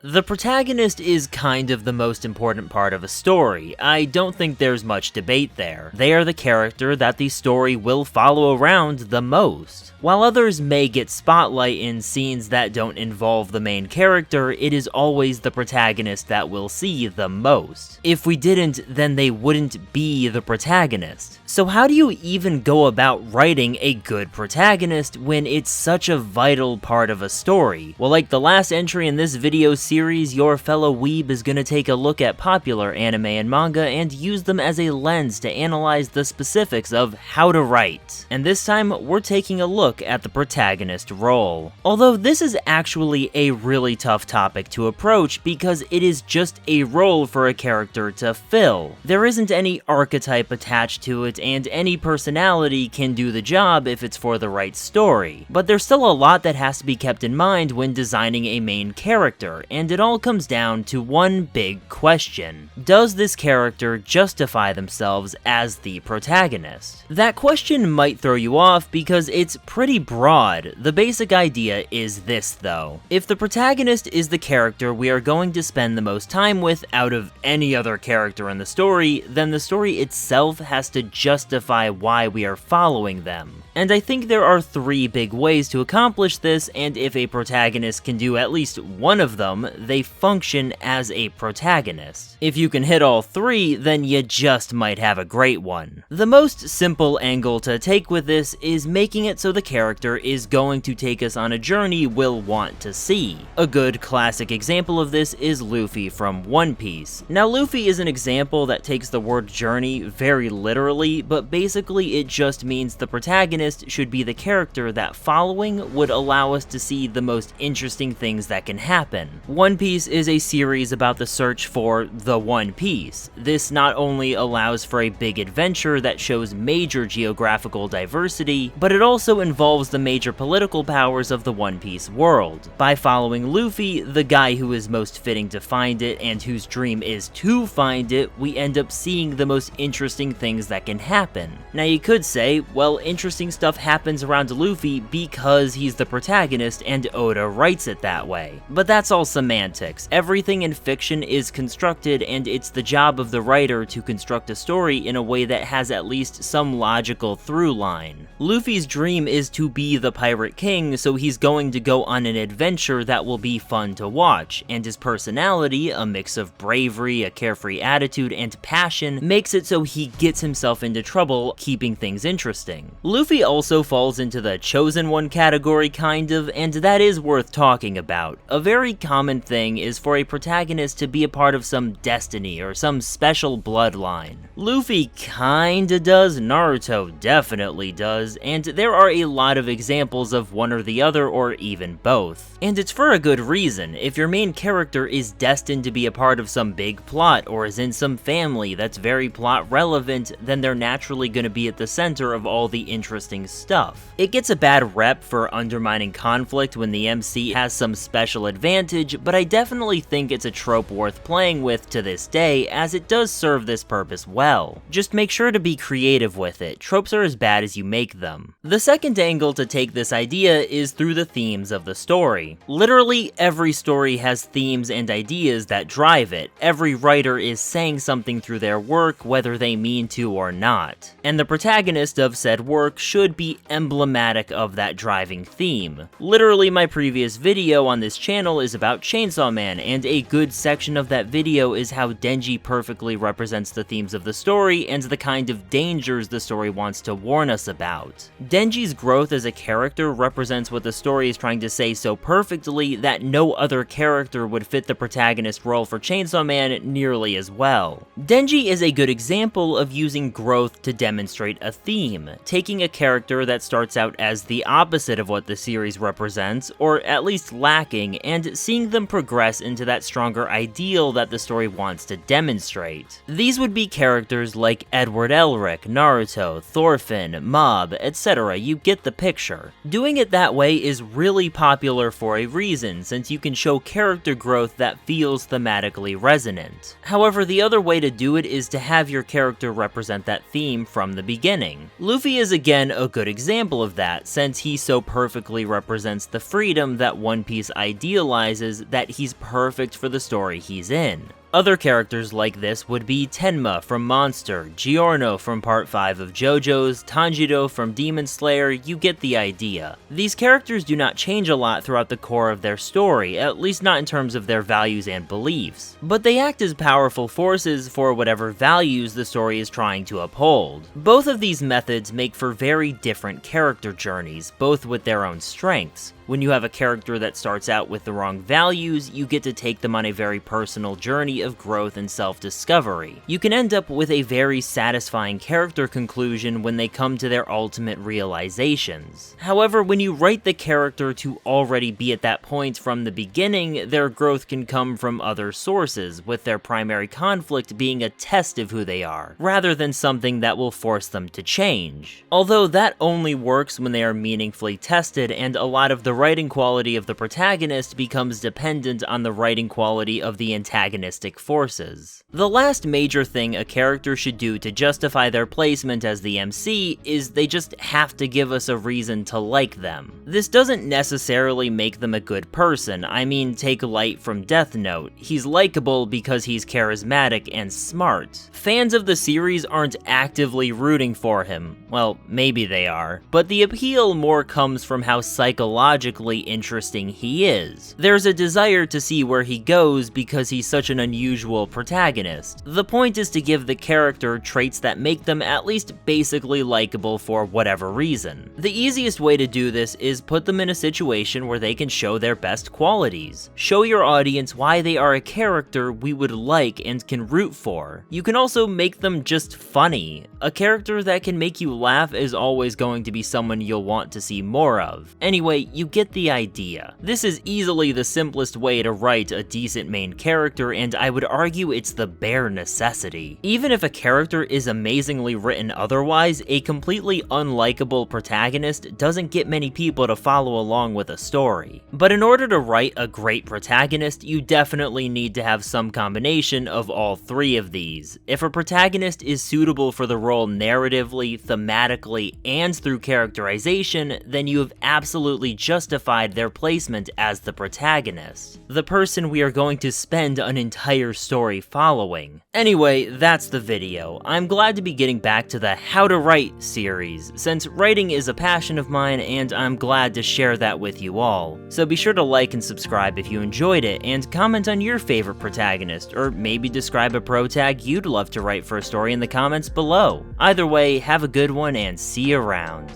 The protagonist is kind of the most important part of a story. I don't think there's much debate there. They are the character that the story will follow around the most. While others may get spotlight in scenes that don't involve the main character, it is always the protagonist that we'll see the most. If we didn't, then they wouldn't be the protagonist. So how do you even go about writing a good protagonist when it's such a vital part of a story? Well, like the last entry in this video series, your fellow weeb is gonna take a look at popular anime and manga and use them as a lens to analyze the specifics of how to write. And this time, we're taking a look at the protagonist role. Although this is actually a really tough topic to approach because it is just a role for a character to fill. There isn't any archetype attached to it, and any personality can do the job if it's for the right story. But there's still a lot that has to be kept in mind when designing a main character, and it all comes down to one big question. Does this character justify themselves as the protagonist? That question might throw you off because it's pretty broad. The basic idea is this though. If the protagonist is the character we are going to spend the most time with out of any other character in the story, then the story itself has to justify why we are following them. And I think there are three big ways to accomplish this, and if a protagonist can do at least one of them, they function as a protagonist. If you can hit all three, then you just might have a great one. The most simple angle to take with this is making it so the character is going to take us on a journey we'll want to see. A good classic example of this is Luffy from One Piece. Now Luffy is an example that takes the word journey very literally, but basically it just means the protagonist should be the character that following would allow us to see the most interesting things that can happen. One Piece is a series about the search for the One Piece. This not only allows for a big adventure that shows major geographical diversity, but it also involves the major political powers of the One Piece world. By following Luffy, the guy who is most fitting to find it and whose dream is to find it, we end up seeing the most interesting things that can happen. Now you could say, well, interesting stuff happens around Luffy because he's the protagonist and Oda writes it that way. But that's all semantics. Everything in fiction is constructed, and it's the job of the writer to construct a story in a way that has at least some logical through line. Luffy's dream is to be the Pirate King, so he's going to go on an adventure that will be fun to watch, and his personality, a mix of bravery, a carefree attitude, and passion, makes it so he gets himself into trouble, keeping things interesting. Luffy also falls into the chosen one category kind of, and that is worth talking about. A very common thing is for a protagonist to be a part of some destiny or some special bloodline. Luffy kinda does, Naruto definitely does, and there are a lot of examples of one or the other or even both. And it's for a good reason. If your main character is destined to be a part of some big plot or is in some family that's very plot relevant, then they're naturally going to be at the center of all the interesting stuff. It gets a bad rep for undermining conflict when the MC has some special advantage, but I definitely think it's a trope worth playing with to this day, as it does serve this purpose well. Just make sure to be creative with it. Tropes are as bad as you make them. The second angle to take this idea is through the themes of the story. Literally every story has themes and ideas that drive it. Every writer is saying something through their work, whether they mean to or not. And the protagonist of said work should be emblematic of that driving theme. Literally my previous video on this channel is about Chainsaw Man, and a good section of that video is how Denji perfectly represents the themes of the story and the kind of dangers the story wants to warn us about. Denji's growth as a character represents what the story is trying to say so perfectly that no other character would fit the protagonist role for Chainsaw Man nearly as well. Denji is a good example of using growth to demonstrate a theme, taking a character that starts out as the opposite of what the series represents, or at least lacking, and seeing them progress into that stronger ideal that the story wants to demonstrate. These would be characters like Edward Elric, Naruto, Thorfinn, Mob, etc. You get the picture. Doing it that way is really popular for a reason, since you can show character growth that feels thematically resonant. However, the other way to do it is to have your character represent that theme from the beginning. Luffy is again a good example of that, since he so perfectly represents the freedom that One Piece idealizes that he's perfect for the story he's in. Other characters like this would be Tenma from Monster, Giorno from Part 5 of JoJo's, Tanjiro from Demon Slayer, you get the idea. These characters do not change a lot throughout the core of their story, at least not in terms of their values and beliefs, but they act as powerful forces for whatever values the story is trying to uphold. Both of these methods make for very different character journeys, both with their own strengths. When you have a character that starts out with the wrong values, you get to take them on a very personal journey of growth and self-discovery. You can end up with a very satisfying character conclusion when they come to their ultimate realizations. However, when you write the character to already be at that point from the beginning, their growth can come from other sources, with their primary conflict being a test of who they are, rather than something that will force them to change. Although that only works when they are meaningfully tested, and a lot of the writing quality of the protagonist becomes dependent on the writing quality of the antagonistic forces. The last major thing a character should do to justify their placement as the MC is they just have to give us a reason to like them. This doesn't necessarily make them a good person. I mean, take Light from Death Note. He's likable because he's charismatic and smart. Fans of the series aren't actively rooting for him. Well, maybe they are. But the appeal more comes from how psychologically interesting he is. There's a desire to see where he goes because he's such an unusual protagonist. The point is to give the character traits that make them at least basically likable for whatever reason. The easiest way to do this is put them in a situation where they can show their best qualities. Show your audience why they are a character we would like and can root for. You can also make them just funny. A character that can make you laugh is always going to be someone you'll want to see more of. Anyway, you get the idea. This is easily the simplest way to write a decent main character, and I would argue it's the bare necessity. Even if a character is amazingly written otherwise, a completely unlikable protagonist doesn't get many people to follow along with a story. But in order to write a great protagonist, you definitely need to have some combination of all three of these. If a protagonist is suitable for the role narratively, thematically, and through characterization, then you have absolutely justified their placement as the protagonist, the person we are going to spend an entire story following. Anyway, that's the video. I'm glad to be getting back to the How to Write series, since writing is a passion of mine and I'm glad to share that with you all. So be sure to like and subscribe if you enjoyed it, and comment on your favorite protagonist, or maybe describe a protag you'd love to write for a story in the comments below. Either way, have a good one and see you around.